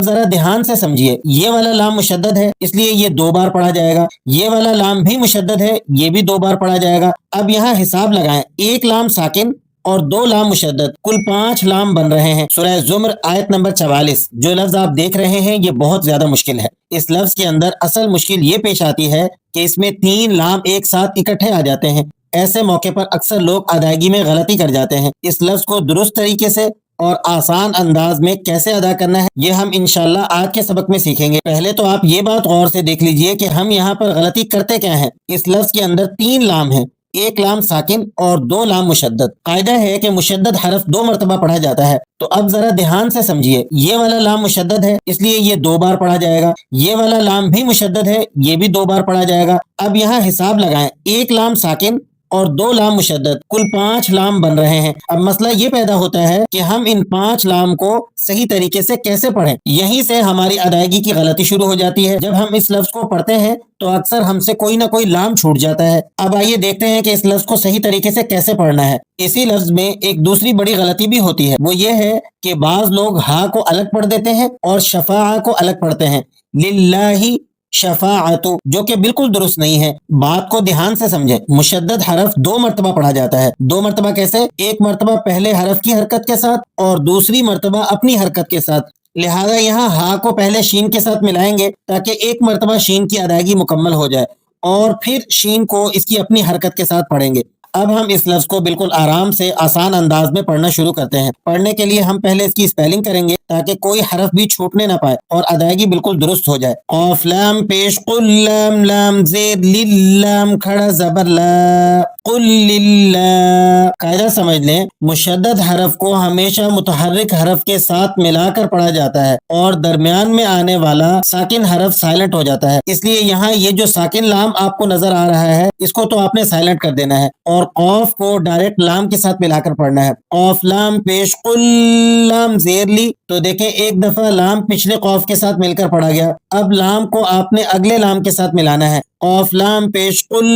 ذرا دھیان سے سمجھیے، یہ والا لام مشدد ہے اس لیے یہ 2 بار پڑھا جائے گا، یہ والا لام بھی مشدد ہے یہ بھی 2 بار پڑھا جائے گا۔ اب یہاں حساب لگائیں، 1 لام ساکن اور 2 لام مشدد، کل 5 لام بن رہے ہیں۔ سورہ زمر آیت نمبر 44 جو لفظ آپ دیکھ رہے ہیں یہ بہت زیادہ مشکل ہے۔ اس لفظ کے اندر اصل مشکل یہ پیش آتی ہے کہ اس میں 3 لام ایک ساتھ اکٹھے آ جاتے ہیں۔ ایسے موقع پر اکثر لوگ ادائیگی میں غلطی کر جاتے ہیں۔ اس لفظ کو درست طریقے سے اور آسان انداز میں کیسے ادا کرنا ہے یہ ہم انشاءاللہ آج کے سبق میں سیکھیں گے۔ پہلے تو آپ یہ بات غور سے دیکھ لیجئے کہ ہم یہاں پر غلطی کرتے کیا ہیں۔ اس لفظ کے اندر 3 لام ہیں، 1 لام ساکن اور 2 لام مشدد۔ قاعدہ ہے کہ مشدد حرف 2 مرتبہ پڑھا جاتا ہے، تو اب ذرا دھیان سے سمجھیے، یہ والا لام مشدد ہے اس لیے یہ 2 بار پڑھا جائے گا، یہ والا لام بھی مشدد ہے یہ بھی 2 بار پڑھا جائے گا۔ اب یہاں حساب لگائیں، 1 لام ساکن اور 2 لام مشدد، کل 5 لام بن رہے ہیں۔ اب مسئلہ یہ پیدا ہوتا ہے کہ ہم ان 5 لام کو صحیح طریقے سے کیسے پڑھیں، یہیں سے ہماری ادائیگی کی غلطی شروع ہو جاتی ہے۔ جب ہم اس لفظ کو پڑھتے ہیں تو اکثر ہم سے کوئی نہ کوئی لام چھوٹ جاتا ہے۔ اب آئیے دیکھتے ہیں کہ اس لفظ کو صحیح طریقے سے کیسے پڑھنا ہے۔ اسی لفظ میں ایک دوسری بڑی غلطی بھی ہوتی ہے، وہ یہ ہے کہ بعض لوگ ہا کو الگ پڑھ دیتے ہیں اور شفاع کو الگ پڑھتے ہیں، للہ شفاعت، جو کہ بالکل درست نہیں ہے۔ بات کو دھیان سے سمجھیں، مشدد حرف 2 مرتبہ پڑھا جاتا ہے۔ 2 مرتبہ کیسے؟ 1 مرتبہ پہلے حرف کی حرکت کے ساتھ اور دوسری مرتبہ اپنی حرکت کے ساتھ۔ لہذا یہاں ہا کو پہلے شین کے ساتھ ملائیں گے تاکہ 1 مرتبہ شین کی ادائیگی مکمل ہو جائے اور پھر شین کو اس کی اپنی حرکت کے ساتھ پڑھیں گے۔ اب ہم اس لفظ کو بالکل آرام سے آسان انداز میں پڑھنا شروع کرتے ہیں۔ پڑھنے کے لیے ہم پہلے اس کی اسپیلنگ کریں گے تاکہ کوئی حرف بھی چھوٹنے نہ پائے اور ادائیگی بالکل درست ہو جائے۔ قاف لام پیش، قل لام لام زیر، للام کھڑا زبر لا، قل للہ۔ قاعدہ سمجھ لیں، مشدد حرف کو ہمیشہ متحرک حرف کے ساتھ ملا کر پڑھا جاتا ہے اور درمیان میں آنے والا ساکن حرف سائلنٹ ہو جاتا ہے۔ اس لیے یہاں یہ جو ساکن لام آپ کو نظر آ رہا ہے اس کو تو آپ نے سائلنٹ کر دینا ہے اور قاف کو ڈائریکٹ لام کے ساتھ ملا کر پڑھنا ہے۔ قاف لام پیش، قل لام زیر لی، تو دیکھیں ایک دفعہ لام پچھلے قاف کے ساتھ مل کر پڑھا گیا، اب لام کو آپ نے اگلے لام کے ساتھ ملانا ہے۔ قاف لام پیش، قل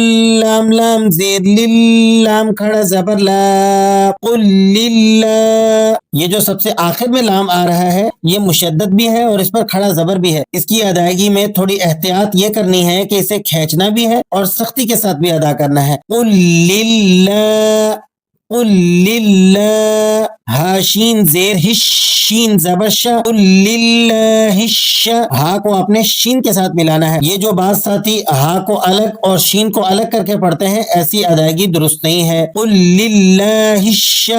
لام لام زیر، للام کھڑا زبر لا، قل للہ۔ یہ جو سب سے آخر میں لام آ رہا ہے یہ مشدد بھی ہے اور اس پر کھڑا زبر بھی ہے۔ اس کی ادائیگی میں تھوڑی احتیاط یہ کرنی ہے کہ اسے کھینچنا بھی ہے اور سختی کے ساتھ بھی ادا کرنا ہے۔ قل للہ، قل للہ، ہا شین زیر، ہش شین زبر شا، قل للہ ہش، ہا کو آپ نے شین کے ساتھ ملانا ہے۔ یہ جو بعض ساتھی ہا کو الگ اور شین کو الگ کر کے پڑھتے ہیں ایسی ادائیگی درست نہیں ہے۔ قل للہ ہش،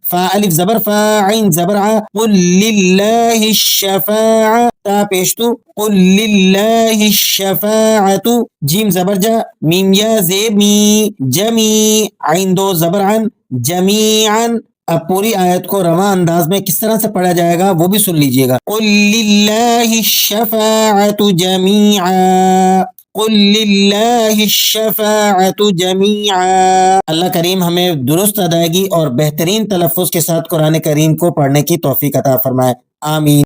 فا الف زبر فا، عین زبر ع، قل للہ الشفاع، تا پیشتو، قل للہ الشفاعت، جیم زبر جا، میم یا زیر می، جمی، عین 2 زبر عن، جمیعا۔ اب پوری آیت کو رواں انداز میں کس طرح سے پڑھا جائے گا وہ بھی سن لیجئے گا۔ قل للہ الشفاعت جمیعا، قل للہ الشفاعت جمیعا۔ اللہ کریم ہمیں درست ادائیگی اور بہترین تلفظ کے ساتھ قرآن کریم کو پڑھنے کی توفیق عطا فرمائے، آمین۔